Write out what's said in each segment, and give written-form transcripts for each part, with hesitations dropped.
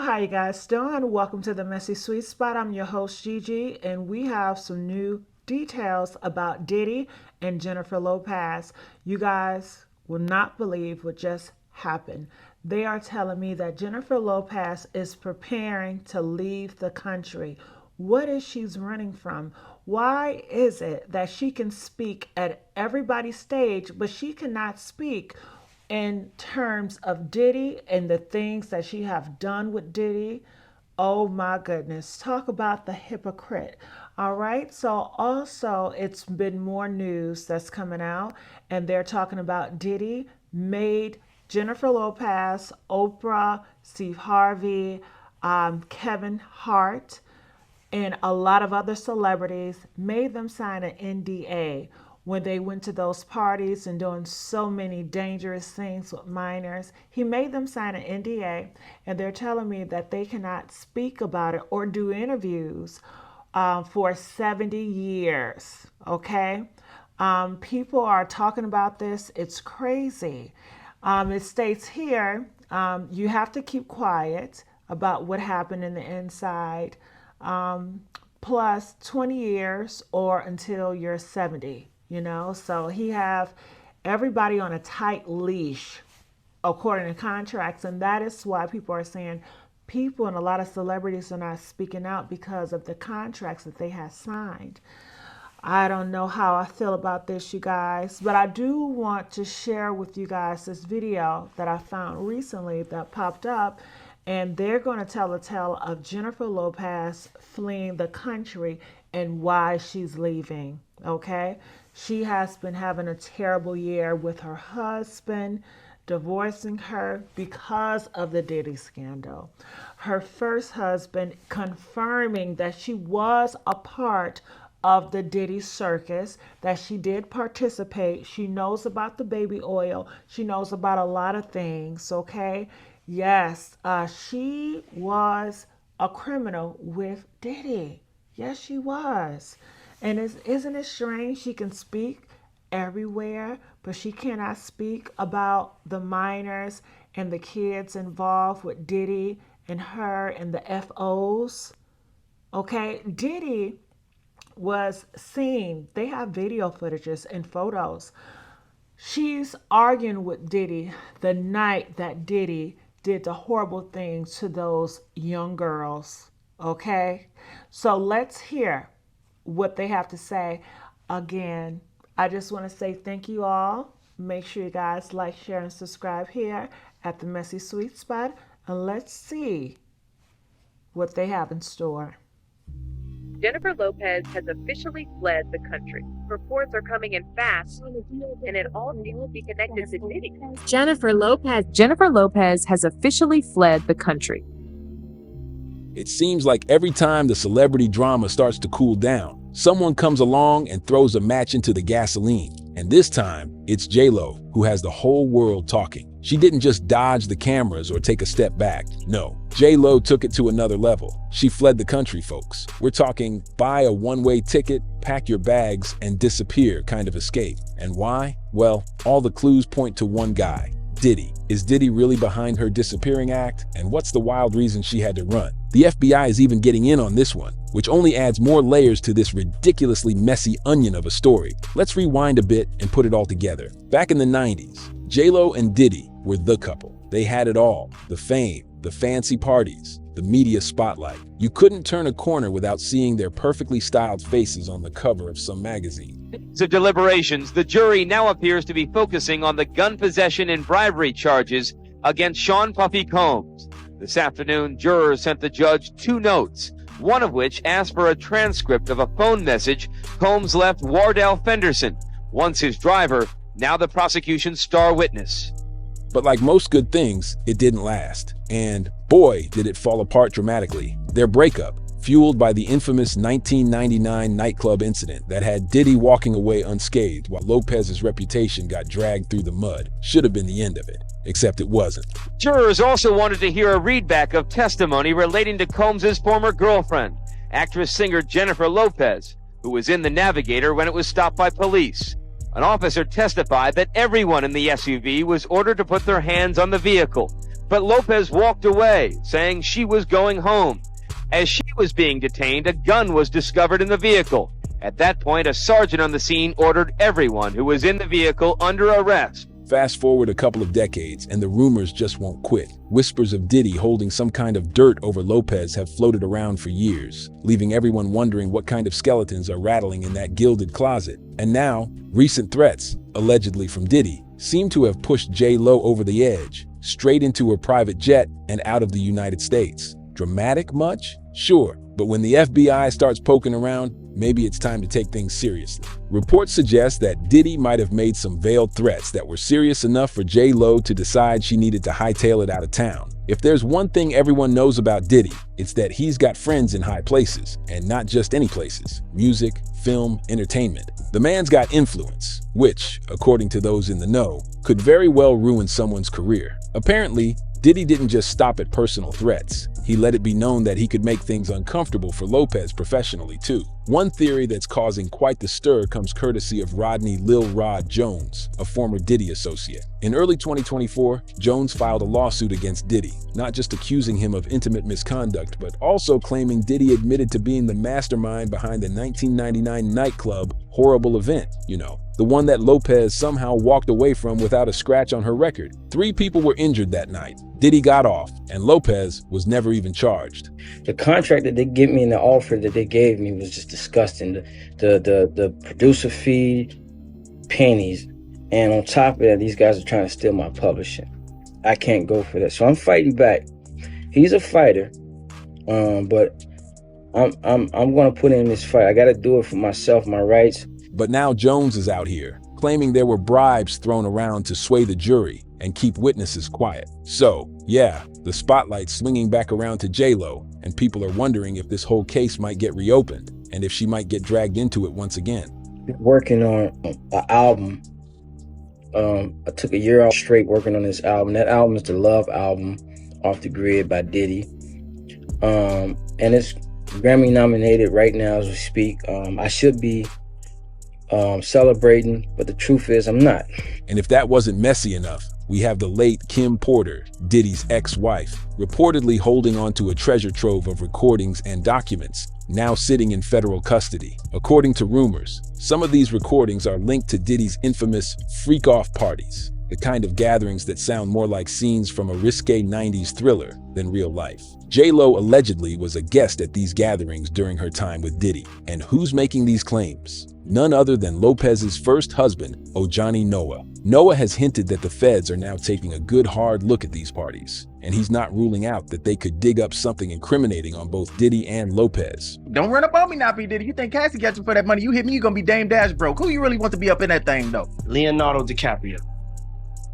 how you guys doing? Welcome to the Messy Sweet Spot. I'm your host Gigi, and we have some new details about Diddy and Jennifer Lopez. You guys will not believe what just happened. They are telling me that Jennifer Lopez is preparing to leave the country. What is she running from? Why is it that she can speak at everybody's stage, but she cannot speak in terms of Diddy and the things that she have done with Diddy? Oh my goodness. Talk about the hypocrite. All right. So also it's been more news that's coming out, and they're talking about Diddy made Jennifer Lopez, Oprah, Steve Harvey, Kevin Hart, and a lot of other celebrities made them sign an NDA when they went to those parties and doing so many dangerous things with minors. He made them sign an NDA, and they're telling me that they cannot speak about it or do interviews for 70 years. Okay? People are talking about this. It's crazy. It states here, you have to keep quiet about what happened in the inside, plus 20 years or until you're 70. So he have everybody on a tight leash according to contracts, and that is why people are saying people and a lot of celebrities are not speaking out because of the contracts that they have signed. I don't know how I feel about this, you guys, but I do want to share with you guys this video that I found recently that popped up, and they're going to tell a tale of Jennifer Lopez fleeing the country and why she's leaving. Okay? She has been having a terrible year with her husband divorcing her because of the Diddy scandal. Her first husband confirming that she was a part of the Diddy circus, that she did participate. She knows about the baby oil. She knows about a lot of things, okay? Yes, she was a criminal with Diddy. Yes, she was. And isn't it strange? She can speak everywhere, but she cannot speak about the minors and the kids involved with Diddy and her and the FOs. Okay, Diddy was seen. They have video footages and photos. She's arguing with Diddy the night that Diddy did the horrible things to those young girls. Okay, so let's hear what they have to say. Again, I just want to say thank you all. Make sure you guys like, share, and subscribe here at the Messy Sweet Spot, and let's see what they have in store. Jennifer Lopez has officially fled the country. Reports are coming in fast, and it all seems to be connected to Diddy. Jennifer Lopez has officially fled the country. It seems like every time the celebrity drama starts to cool down, someone comes along and throws a match into the gasoline. And this time, it's J-Lo who has the whole world talking. She didn't just dodge the cameras or take a step back. No, J-Lo took it to another level. She fled the country, folks. We're talking buy a one-way ticket, pack your bags, and disappear kind of escape. And why? Well, all the clues point to one guy. Diddy. Is Diddy really behind her disappearing act? And what's the wild reason she had to run? The FBI is even getting in on this one, which only adds more layers to this ridiculously messy onion of a story. Let's rewind a bit and put it all together. Back in the 90s, J-Lo and Diddy were the couple. They had it all. The fame, the fancy parties, the media spotlight. You couldn't turn a corner without seeing their perfectly styled faces on the cover of some magazine. The deliberations, the jury now appears to be focusing on the gun possession and bribery charges against Sean Puffy Combs. This afternoon, jurors sent the judge 2 notes, one of which asked for a transcript of a phone message Combs left Wardell Fenderson, once his driver, now the prosecution's star witness. But like most good things, it didn't last. And boy, did it fall apart dramatically. Their breakup, fueled by the infamous 1999 nightclub incident that had Diddy walking away unscathed while Lopez's reputation got dragged through the mud, should have been the end of it. Except it wasn't. Jurors also wanted to hear a readback of testimony relating to Combs' former girlfriend, actress-singer Jennifer Lopez, who was in the Navigator when it was stopped by police. An officer testified that everyone in the SUV was ordered to put their hands on the vehicle, but Lopez walked away, saying she was going home. As she was being detained, a gun was discovered in the vehicle. At that point, a sergeant on the scene ordered everyone who was in the vehicle under arrest. Fast forward a couple of decades, and the rumors just won't quit. Whispers of Diddy holding some kind of dirt over Lopez have floated around for years, leaving everyone wondering what kind of skeletons are rattling in that gilded closet. And now, recent threats, allegedly from Diddy, seem to have pushed J-Lo over the edge, straight into her private jet and out of the United States. Dramatic much? Sure, but when the FBI starts poking around, maybe it's time to take things seriously. Reports suggest that Diddy might have made some veiled threats that were serious enough for J-Lo to decide she needed to hightail it out of town. If there's one thing everyone knows about Diddy, it's that he's got friends in high places, and not just any places. Music, film, entertainment. The man's got influence, which, according to those in the know, could very well ruin someone's career. Apparently, Diddy didn't just stop at personal threats. He let it be known that he could make things uncomfortable for Lopez professionally, too. One theory that's causing quite the stir comes courtesy of Rodney Lil Rod Jones, a former Diddy associate. In early 2024, Jones filed a lawsuit against Diddy, not just accusing him of intimate misconduct, but also claiming Diddy admitted to being the mastermind behind the 1999 nightclub Horrible Event, the one that Lopez somehow walked away from without a scratch on her record. 3 people were injured that night. Diddy got off, and Lopez was never even charged. The contract that they give me and the offer that they gave me was just disgusting. The producer fee, pennies, and on top of that, these guys are trying to steal my publishing. I can't go for that, so I'm fighting back. He's a fighter, but I'm gonna put in this fight. I got to do it for myself, my rights. But now Jones is out here, claiming there were bribes thrown around to sway the jury and keep witnesses quiet. So, yeah, the spotlight's swinging back around to J-Lo, and people are wondering if this whole case might get reopened, and if she might get dragged into it once again. Working on an album. I took a year off straight working on this album. That album is the Love album, Off the Grid by Diddy. And it's Grammy nominated right now as we speak. I should be celebrating, but the truth is I'm not. And if that wasn't messy enough, we have the late Kim Porter, Diddy's ex-wife, reportedly holding onto a treasure trove of recordings and documents, now sitting in federal custody. According to rumors, some of these recordings are linked to Diddy's infamous freak-off parties, the kind of gatherings that sound more like scenes from a risque 90s thriller than real life. J-Lo allegedly was a guest at these gatherings during her time with Diddy. And who's making these claims? None other than Lopez's first husband, Ojani Noah. Noah has hinted that the feds are now taking a good hard look at these parties, and he's not ruling out that they could dig up something incriminating on both Diddy and Lopez. Don't run up on me now, P. Diddy. You think Cassie got you for that money? You hit me, you gonna be Dame Dash broke. Who you really want to be up in that thing, though? Leonardo DiCaprio.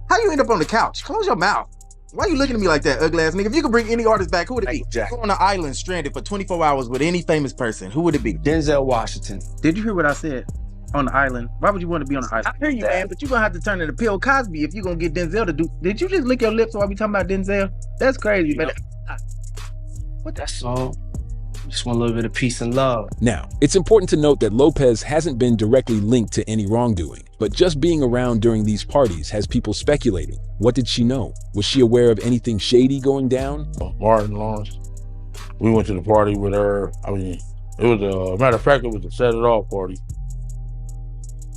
How you end up on the couch? Close your mouth. Why you looking at me like that, ugly ass nigga? If you could bring any artist back, who would it be? Jack. Go on an island stranded for 24 hours with any famous person, who would it be? Denzel Washington. Did you hear what I said? On the island. Why would you want to be on the island? I hear you, man, but you're gonna have to turn into Bill Cosby if you're gonna get Denzel to do. Did you just lick your lips while we talking about Denzel? That's crazy, man. What that's all. Just want a little bit of peace and love. Now, it's important to note that Lopez hasn't been directly linked to any wrongdoing, but just being around during these parties has people speculating. What did she know? Was she aware of anything shady going down? Martin Lawrence. We went to the party with her. I mean, it was a matter of fact, it was a set it off party.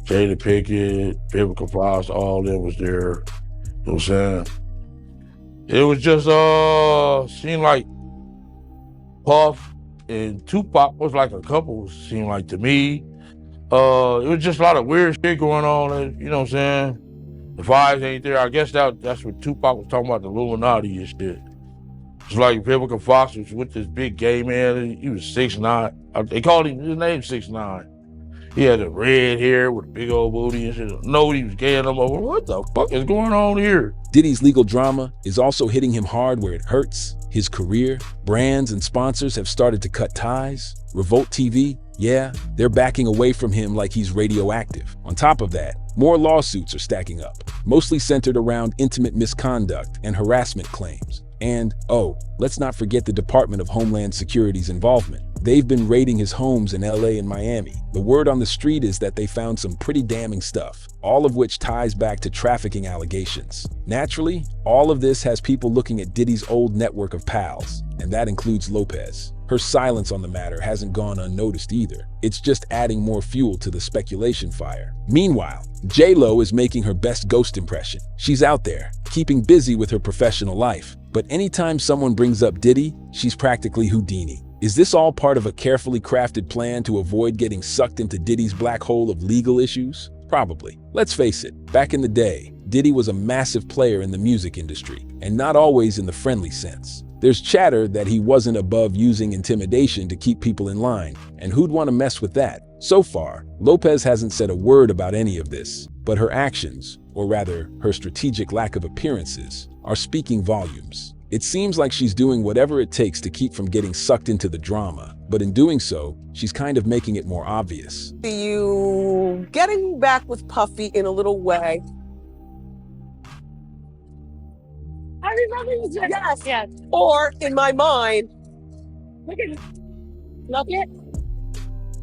Jada Pinkett, Vivica Fox, all them was there. You know what I'm saying? It was just seemed like Puff and Tupac was like a couple, seemed like to me. It was just a lot of weird shit going on, you know what I'm saying? The vibes ain't there. I guess that's what Tupac was talking about, the Illuminati and shit. It's like Vivica Fox was with this big gay man. He was 6'9". They called him, his name 6'9". He had the red hair with a big old booty and shit. No, he was gay and I'm over. What the fuck is going on here? Diddy's legal drama is also hitting him hard where it hurts. His career, brands and sponsors have started to cut ties. Revolt TV, yeah, they're backing away from him like he's radioactive. On top of that, more lawsuits are stacking up, mostly centered around intimate misconduct and harassment claims. And, oh, let's not forget the Department of Homeland Security's involvement. They've been raiding his homes in LA and Miami. The word on the street is that they found some pretty damning stuff, all of which ties back to trafficking allegations. Naturally, all of this has people looking at Diddy's old network of pals, and that includes Lopez. Her silence on the matter hasn't gone unnoticed either. It's just adding more fuel to the speculation fire. Meanwhile, J-Lo is making her best ghost impression. She's out there, keeping busy with her professional life. But anytime someone brings up Diddy, she's practically Houdini. Is this all part of a carefully crafted plan to avoid getting sucked into Diddy's black hole of legal issues? Probably. Let's face it, back in the day, Diddy was a massive player in the music industry, and not always in the friendly sense. There's chatter that he wasn't above using intimidation to keep people in line, and who'd want to mess with that? So far, Lopez hasn't said a word about any of this, but her actions, or rather, her strategic lack of appearances, are speaking volumes. It seems like she's doing whatever it takes to keep from getting sucked into the drama, but in doing so, she's kind of making it more obvious. You getting back with Puffy in a little way. I remember you. Yes. Or in my mind, look it.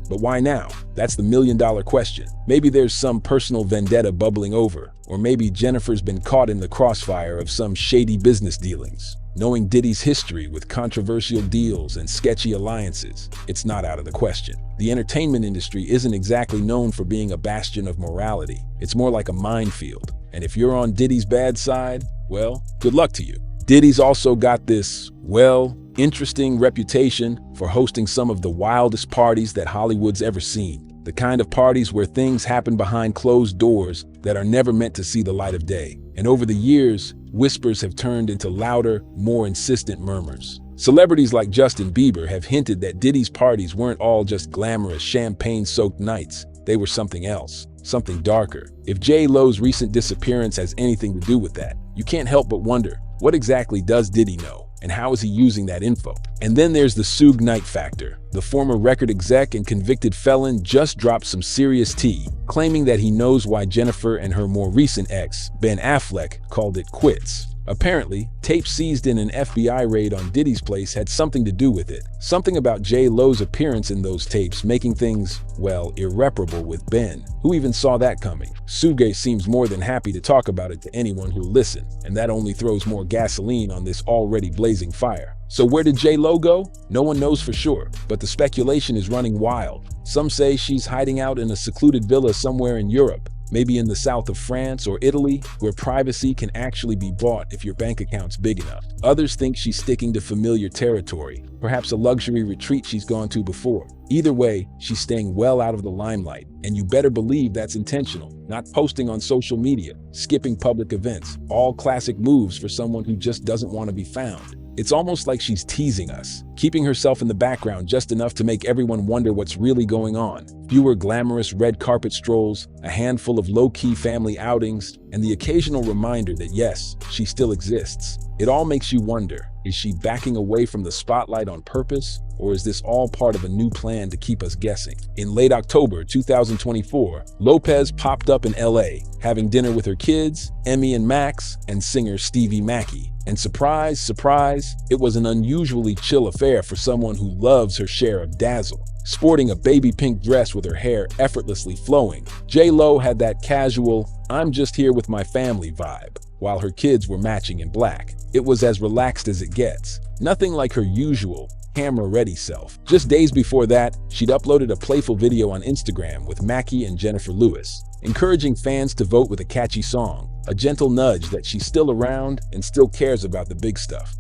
But why now? That's the million-dollar question. Maybe there's some personal vendetta bubbling over, or maybe Jennifer's been caught in the crossfire of some shady business dealings. Knowing Diddy's history with controversial deals and sketchy alliances, it's not out of the question. The entertainment industry isn't exactly known for being a bastion of morality. It's more like a minefield. And if you're on Diddy's bad side, well, good luck to you. Diddy's also got this, well, interesting reputation for hosting some of the wildest parties that Hollywood's ever seen. The kind of parties where things happen behind closed doors that are never meant to see the light of day. And over the years, whispers have turned into louder, more insistent murmurs. Celebrities like Justin Bieber have hinted that Diddy's parties weren't all just glamorous, champagne-soaked nights. They were something else, something darker. If J-Lo's recent disappearance has anything to do with that, you can't help but wonder, what exactly does Diddy know? And how is he using that info? And then there's the Suge Knight factor. The former record exec and convicted felon just dropped some serious tea, claiming that he knows why Jennifer and her more recent ex, Ben Affleck, called it quits. Apparently, tapes seized in an FBI raid on Diddy's place had something to do with it. Something about J-Lo's appearance in those tapes making things, well, irreparable with Ben. Who even saw that coming? Suge seems more than happy to talk about it to anyone who'll listen, and that only throws more gasoline on this already blazing fire. So where did J-Lo go? No one knows for sure, but the speculation is running wild. Some say she's hiding out in a secluded villa somewhere in Europe, maybe in the south of France or Italy, where privacy can actually be bought if your bank account's big enough. Others think she's sticking to familiar territory, perhaps a luxury retreat she's gone to before. Either way, she's staying well out of the limelight, and you better believe that's intentional. Not posting on social media, skipping public events, all classic moves for someone who just doesn't want to be found. It's almost like she's teasing us, keeping herself in the background just enough to make everyone wonder what's really going on. Fewer glamorous red carpet strolls, a handful of low-key family outings, and the occasional reminder that yes, she still exists. It all makes you wonder, is she backing away from the spotlight on purpose, or is this all part of a new plan to keep us guessing? In late October 2024, Lopez popped up in LA, having dinner with her kids, Emmy and Max, and singer Stevie Mackey. And surprise, surprise, it was an unusually chill affair for someone who loves her share of dazzle. Sporting a baby pink dress with her hair effortlessly flowing, J-Lo had that casual, I'm just here with my family vibe, while her kids were matching in black. It was as relaxed as it gets. Nothing like her usual, camera-ready self. Just days before that, she'd uploaded a playful video on Instagram with Mackie and Jennifer Lewis, encouraging fans to vote with a catchy song, a gentle nudge that she's still around and still cares about the big stuff.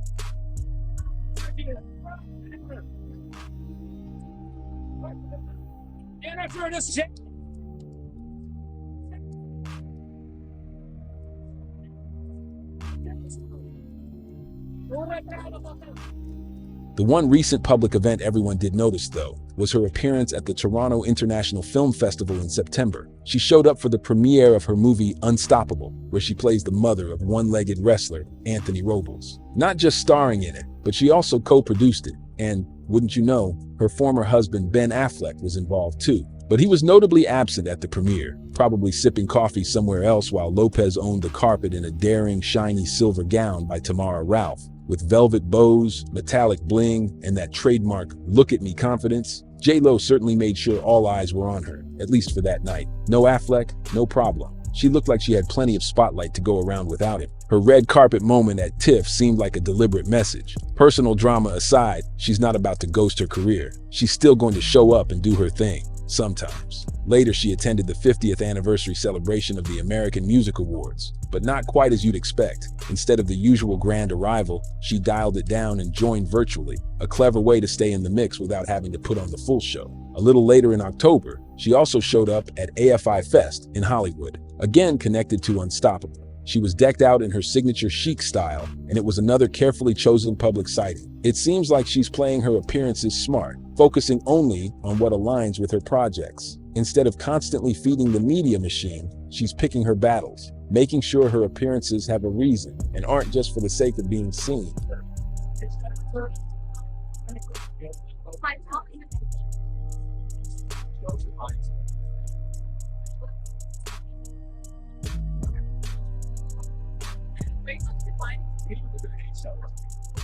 The one recent public event everyone did notice, though, was her appearance at the Toronto International Film Festival in September. She showed up for the premiere of her movie Unstoppable, where she plays the mother of one-legged wrestler Anthony Robles. Not just starring in it, but she also co-produced it, and, wouldn't you know, her former husband Ben Affleck was involved too. But he was notably absent at the premiere, probably sipping coffee somewhere else while Lopez owned the carpet in a daring, shiny silver gown by Tamara Ralph. with velvet bows, metallic bling, and that trademark look at me confidence, J-Lo certainly made sure all eyes were on her, at least for that night. No Affleck, no problem. She looked like she had plenty of spotlight to go around without him. Her red carpet moment at TIFF seemed like a deliberate message. Personal drama aside, she's not about to ghost her career. She's still going to show up and do her thing, sometimes. Later, she attended the 50th anniversary celebration of the American Music Awards, but not quite as you'd expect. Instead of the usual grand arrival, she dialed it down and joined virtually, a clever way to stay in the mix without having to put on the full show. A little later in October, she also showed up at AFI Fest in Hollywood, again connected to Unstoppable. She was decked out in her signature chic style, and it was another carefully chosen public sighting. It seems like she's playing her appearances smart, focusing only on what aligns with her projects. Instead of constantly feeding the media machine, she's picking her battles, making sure her appearances have a reason and aren't just for the sake of being seen.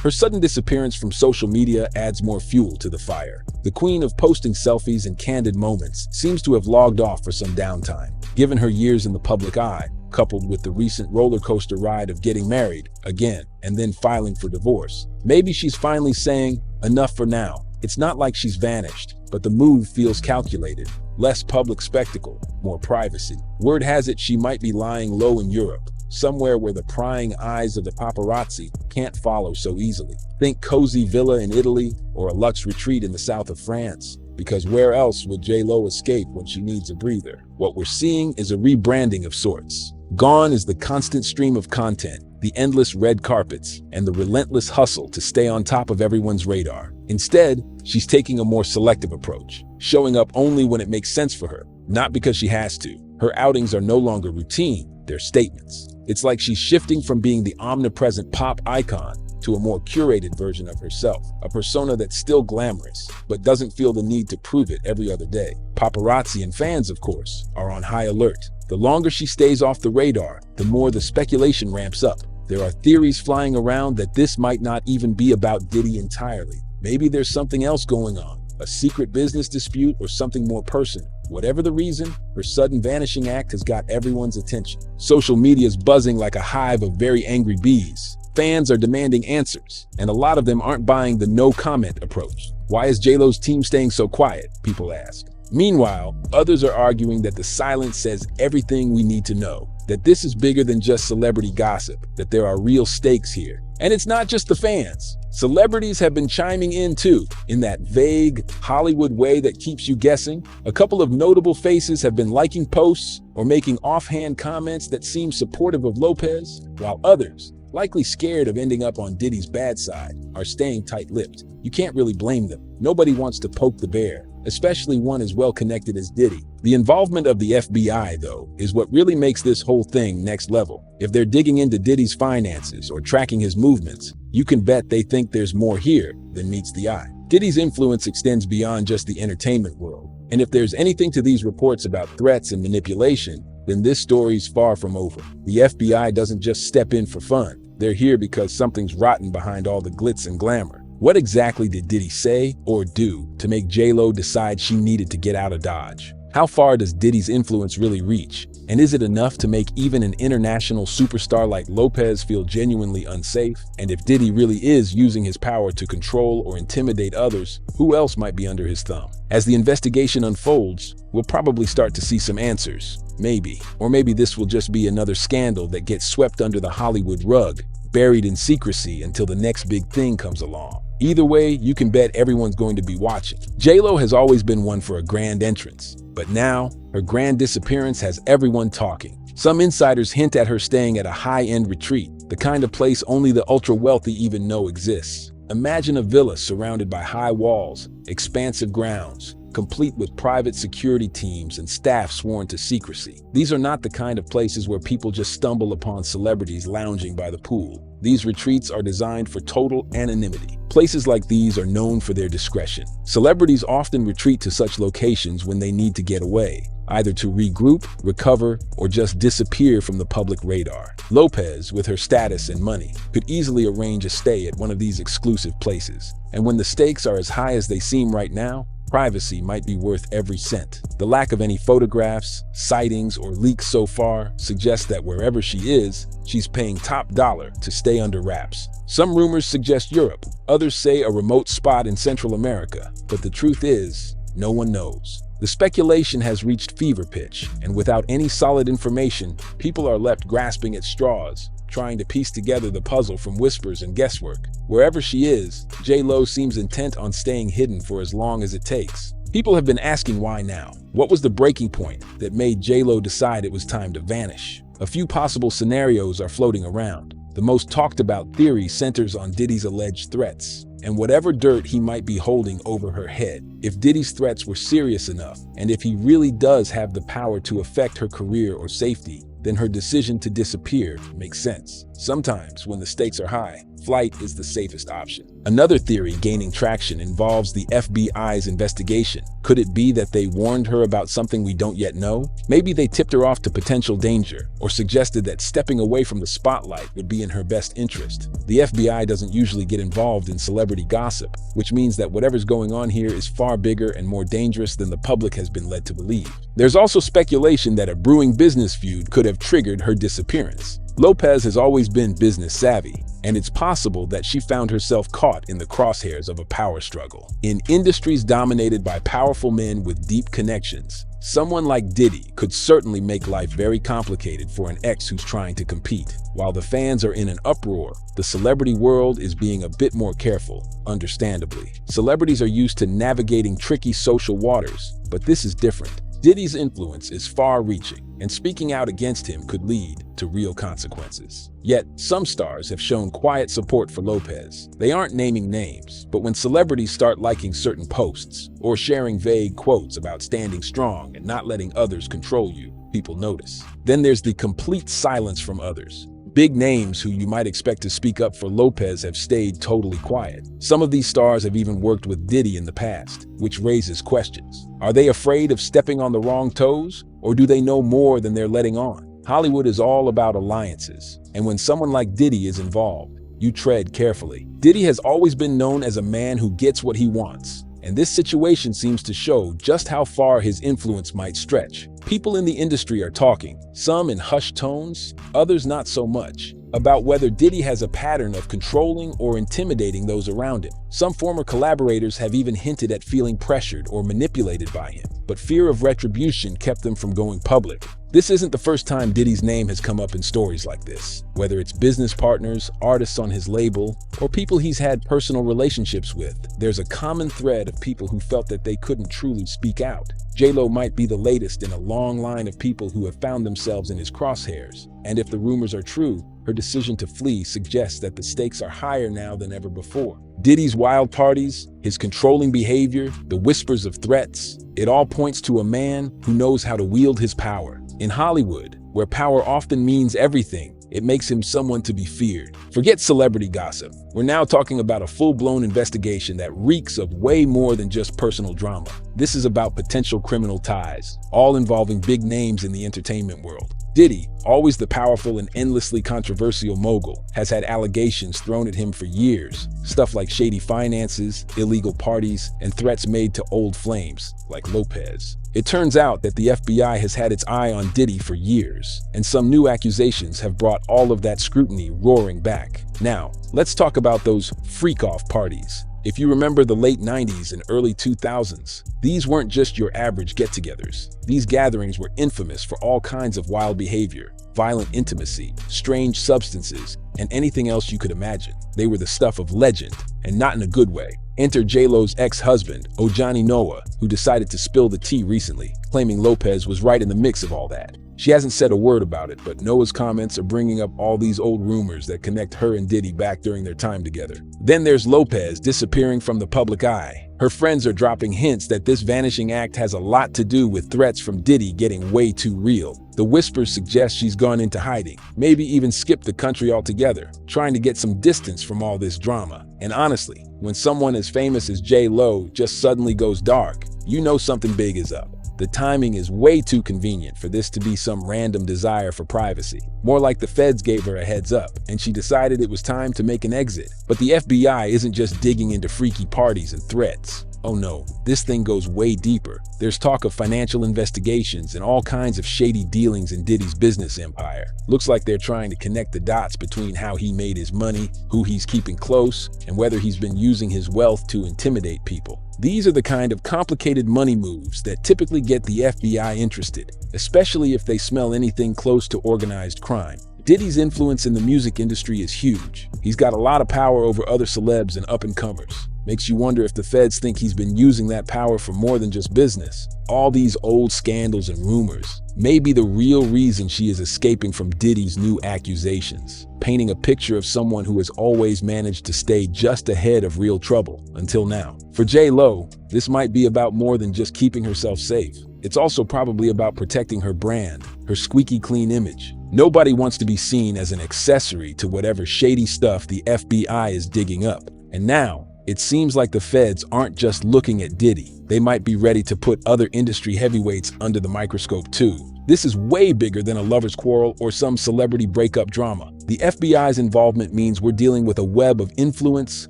Her sudden disappearance from social media adds more fuel to the fire. The queen of posting selfies and candid moments seems to have logged off for some downtime. Given her years in the public eye, coupled with the recent roller coaster ride of getting married again and then filing for divorce, maybe she's finally saying, enough for now. It's not like she's vanished, but the move feels calculated. Less public spectacle, more privacy. Word has it she might be lying low in Europe, somewhere where the prying eyes of the paparazzi can't follow so easily. Think cozy villa in Italy or a luxe retreat in the south of France, because where else would J-Lo escape when she needs a breather? What we're seeing is a rebranding of sorts. Gone is the constant stream of content, the endless red carpets, and the relentless hustle to stay on top of everyone's radar. Instead, she's taking a more selective approach, showing up only when it makes sense for her, not because she has to. Her outings are no longer routine, they're statements. It's like she's shifting from being the omnipresent pop icon to a more curated version of herself, a persona that's still glamorous, but doesn't feel the need to prove it every other day. Paparazzi and fans, of course, are on high alert. The longer she stays off the radar, the more the speculation ramps up. There are theories flying around that this might not even be about Diddy entirely. Maybe there's something else going on, a secret business dispute or something more personal. Whatever the reason, her sudden vanishing act has got everyone's attention. Social media is buzzing like a hive of very angry bees. Fans are demanding answers, and a lot of them aren't buying the no-comment approach. Why is J-Lo's team staying so quiet? People ask. Meanwhile, others are arguing that the silence says everything we need to know, that this is bigger than just celebrity gossip, that there are real stakes here. And it's not just the fans. Celebrities have been chiming in too, in that vague Hollywood way that keeps you guessing. A couple of notable faces have been liking posts or making offhand comments that seem supportive of Lopez, while others, likely scared of ending up on Diddy's bad side, are staying tight-lipped. You can't really blame them. Nobody wants to poke the bear, especially one as well-connected as Diddy. The involvement of the FBI, though, is what really makes this whole thing next level. If they're digging into Diddy's finances or tracking his movements, you can bet they think there's more here than meets the eye. Diddy's influence extends beyond just the entertainment world. And if there's anything to these reports about threats and manipulation, then this story's far from over. The FBI doesn't just step in for fun. They're here because something's rotten behind all the glitz and glamour. What exactly did Diddy say or do to make J-Lo decide she needed to get out of Dodge? How far does Diddy's influence really reach? And is it enough to make even an international superstar like Lopez feel genuinely unsafe? And if Diddy really is using his power to control or intimidate others, who else might be under his thumb? As the investigation unfolds, we'll probably start to see some answers. Maybe. Or maybe this will just be another scandal that gets swept under the Hollywood rug, buried in secrecy until the next big thing comes along. Either way, you can bet everyone's going to be watching. J-Lo has always been one for a grand entrance, but now her grand disappearance has everyone talking. Some insiders hint at her staying at a high-end retreat, the kind of place only the ultra-wealthy even know exists. Imagine a villa surrounded by high walls, expansive grounds, complete with private security teams and staff sworn to secrecy. These are not the kind of places where people just stumble upon celebrities lounging by the pool. These retreats are designed for total anonymity. Places like these are known for their discretion. Celebrities often retreat to such locations when they need to get away, either to regroup, recover, or just disappear from the public radar. Lopez, with her status and money, could easily arrange a stay at one of these exclusive places. And when the stakes are as high as they seem right now, privacy might be worth every cent. The lack of any photographs, sightings, or leaks so far suggests that wherever she is, she's paying top dollar to stay under wraps. Some rumors suggest Europe, others say a remote spot in Central America, but the truth is, no one knows. The speculation has reached fever pitch, and without any solid information, people are left grasping at straws, trying to piece together the puzzle from whispers and guesswork. Wherever she is, J-Lo seems intent on staying hidden for as long as it takes. People have been asking why now. What was the breaking point that made J-Lo decide it was time to vanish? A few possible scenarios are floating around. The most talked about theory centers on Diddy's alleged threats, and whatever dirt he might be holding over her head. If Diddy's threats were serious enough, and if he really does have the power to affect her career or safety, then her decision to disappear makes sense. Sometimes, when the stakes are high, flight is the safest option. Another theory gaining traction involves the FBI's investigation. Could it be that they warned her about something we don't yet know? Maybe they tipped her off to potential danger, or suggested that stepping away from the spotlight would be in her best interest. The FBI doesn't usually get involved in celebrity gossip, which means that whatever's going on here is far bigger and more dangerous than the public has been led to believe. There's also speculation that a brewing business feud could have triggered her disappearance. Lopez has always been business savvy, and it's possible that she found herself caught in the crosshairs of a power struggle. In industries dominated by powerful men with deep connections, someone like Diddy could certainly make life very complicated for an ex who's trying to compete. While the fans are in an uproar, the celebrity world is being a bit more careful, understandably. Celebrities are used to navigating tricky social waters, but this is different. Diddy's influence is far-reaching, and speaking out against him could lead to real consequences. Yet, some stars have shown quiet support for Lopez. They aren't naming names, but when celebrities start liking certain posts or sharing vague quotes about standing strong and not letting others control you, people notice. Then there's the complete silence from others. Big names who you might expect to speak up for Lopez have stayed totally quiet. Some of these stars have even worked with Diddy in the past, which raises questions. Are they afraid of stepping on the wrong toes, or do they know more than they're letting on? Hollywood is all about alliances, and when someone like Diddy is involved, you tread carefully. Diddy has always been known as a man who gets what he wants, and this situation seems to show just how far his influence might stretch. People in the industry are talking, some in hushed tones, others not so much, about whether Diddy has a pattern of controlling or intimidating those around him. Some former collaborators have even hinted at feeling pressured or manipulated by him, but fear of retribution kept them from going public. This isn't the first time Diddy's name has come up in stories like this. Whether it's business partners, artists on his label, or people he's had personal relationships with, there's a common thread of people who felt that they couldn't truly speak out. J-Lo might be the latest in a long line of people who have found themselves in his crosshairs. And if the rumors are true, her decision to flee suggests that the stakes are higher now than ever before. Diddy's wild parties, his controlling behavior, the whispers of threats, it all points to a man who knows how to wield his power. In Hollywood, where power often means everything, it makes him someone to be feared. Forget celebrity gossip. We're now talking about a full-blown investigation that reeks of way more than just personal drama. This is about potential criminal ties, all involving big names in the entertainment world. Diddy, always the powerful and endlessly controversial mogul, has had allegations thrown at him for years. Stuff like shady finances, illegal parties, and threats made to old flames, like Lopez. It turns out that the FBI has had its eye on Diddy for years, and some new accusations have brought all of that scrutiny roaring back. Now, let's talk about those freak-off parties. If you remember the late 90s and early 2000s, these weren't just your average get-togethers. These gatherings were infamous for all kinds of wild behavior, violent intimacy, strange substances, and anything else you could imagine. They were the stuff of legend, and not in a good way. Enter J-Lo's ex-husband, Ojani Noah, who decided to spill the tea recently, claiming Lopez was right in the mix of all that. She hasn't said a word about it, but Noah's comments are bringing up all these old rumors that connect her and Diddy back during their time together. Then there's Lopez disappearing from the public eye. Her friends are dropping hints that this vanishing act has a lot to do with threats from Diddy getting way too real. The whispers suggest she's gone into hiding, maybe even skipped the country altogether, trying to get some distance from all this drama. And honestly, when someone as famous as J-Lo just suddenly goes dark, you know something big is up. The timing is way too convenient for this to be some random desire for privacy. More like the feds gave her a heads up, and she decided it was time to make an exit. But the FBI isn't just digging into freaky parties and threats. Oh no, this thing goes way deeper. There's talk of financial investigations and all kinds of shady dealings in Diddy's business empire. Looks like they're trying to connect the dots between how he made his money, who he's keeping close, and whether he's been using his wealth to intimidate people. These are the kind of complicated money moves that typically get the FBI interested, especially if they smell anything close to organized crime. Diddy's influence in the music industry is huge. He's got a lot of power over other celebs and up-and-comers. Makes you wonder if the feds think he's been using that power for more than just business. All these old scandals and rumors may be the real reason she is escaping from Diddy's new accusations, painting a picture of someone who has always managed to stay just ahead of real trouble until now. For J-Lo, this might be about more than just keeping herself safe. It's also probably about protecting her brand, her squeaky clean image. Nobody wants to be seen as an accessory to whatever shady stuff the FBI is digging up. And now, it seems like the feds aren't just looking at Diddy. They might be ready to put other industry heavyweights under the microscope too. This is way bigger than a lover's quarrel or some celebrity breakup drama. The FBI's involvement means we're dealing with a web of influence,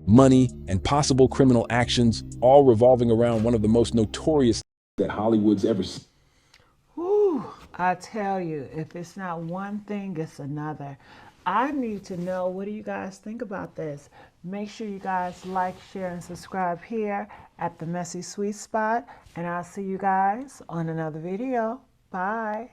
money, and possible criminal actions, all revolving around one of the most notorious that Hollywood's ever seen. Whew, I tell you, if it's not one thing, it's another. I need to know, what do you guys think about this? Make sure you guys like, share, and subscribe here at the Messy Sweet Spot. And I'll see you guys on another video. Bye.